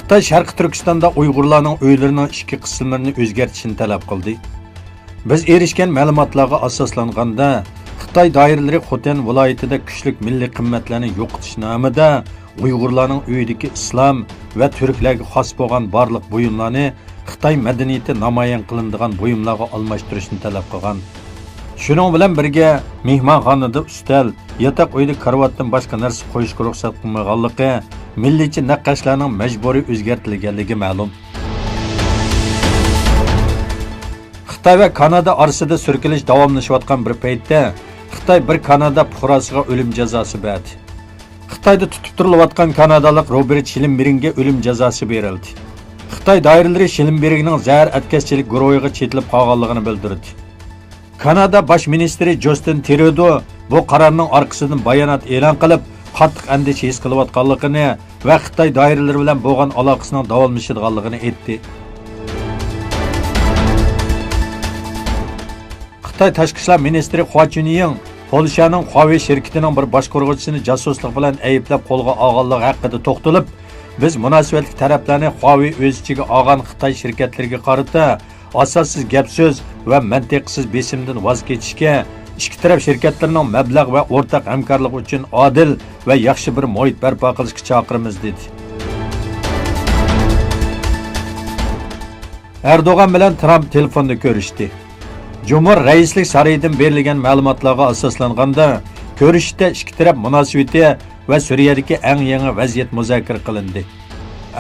Xitoy Sharqi Turkistonda Uyg'urlarning uylarining ichki qismlarini o'zgartirishni talab qildi. Biz erishgan ma'lumotlarga asoslanganda, Xitoy doiralari Xotan viloyatida kuchli milliy qimmatlarni yo'qotish nomida Uyg'urlarning uyidagi islom va turklarga xos bo'lgan barliq buyumlarni Xitoy madaniyati namoyon qilinadigan buyumlarga almashtirishni talab qilgan. Shuning bilan birga mehmonxonada ustal, yotoq uyda karvatdan boshqa narsa qo'yishga ruxsat qilmaganligi, milliychi naqshlarning majburiy o'zgartirilganligi ma'lum. Xitoy va Kanada orasida surkilish davomlashayotgan bir paytda Xitoy bir Kanada fuqarosiga o'lim jazosi berdi. Xitoyda tutib turilayotgan kanadalik Robert Shilinbergga o'lim jazosi berildi. Xitoy doiralari Shilinbergning zahar atkazchilik guruhiga chetilib qolganligini bildirdi. Kanada bosh ministri Justin Trudeau bu qarorning orqasidan bayonot e'lon qilib, qattiq andisha his qilayotganligini va Xitoy doiralari bilan bo'lgan aloqasining davomlashadiganligini aytdi. Xitoy tashqi ishlar ministri Hua Chunying Polshaning Huawei shirkatining bir boshqaruvchisini josuslik bilan ayblab qo'lga olganligi haqida to'xtalib, biz munosabatli taraflarni Huawei o'z ichiga olgan Xitoy shirkatlariga qarata asossiz gap so'z va mantiqsiz besimdan voz kechishga, ikki taraf shirkatlarining mablag' va o'rtaq hamkorlik uchun odil va yaxshi bir muhit barpo qilishga chaqiramiz dedi. Erdo'g'an bilan Trump telefonda ko'rishdi. Cumhur Raislik sarayından berilgan ma'lumotlarga asoslanganda, ko'rishda ikki taraf munosabati va Suriyadagi eng yangi vaziyat muzokara qilindi.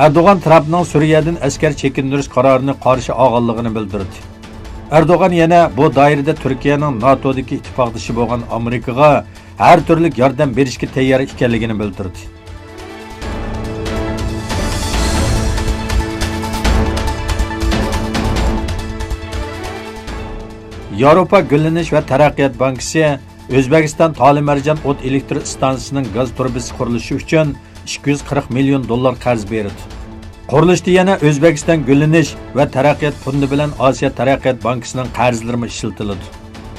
Erdo'g'an Trumpning Suriyadan askar chekindirish qarorini qarshi olganligini bildirdi. Erdo'g'an yana bu doirada Turkiyaning NATO'dagi ittifoqdoshi bo'lgan Amerikaga har turli yordam berishga tayyor ekanligini bildirdi. Yevropa Gullanish va Taraqqiyot bankisi O'zbekiston Tolimarjon o't elektr stansiyasining gaz turbasi qurilishi uchun 240 million dollar qarz berdi. Qurilishda yana O'zbekiston Gullanish va Taraqqiyot fondi bilan Osiyo Taraqqiyot bankisining qarzlari ishlatiladi.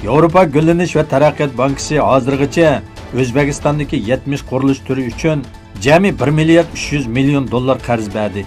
Yevropa Gullanish va Taraqqiyot bankisi hozirgacha O'zbekistondagi 70 qurilish turi uchun jami 1 milliard 300 million dollar qarz berdi.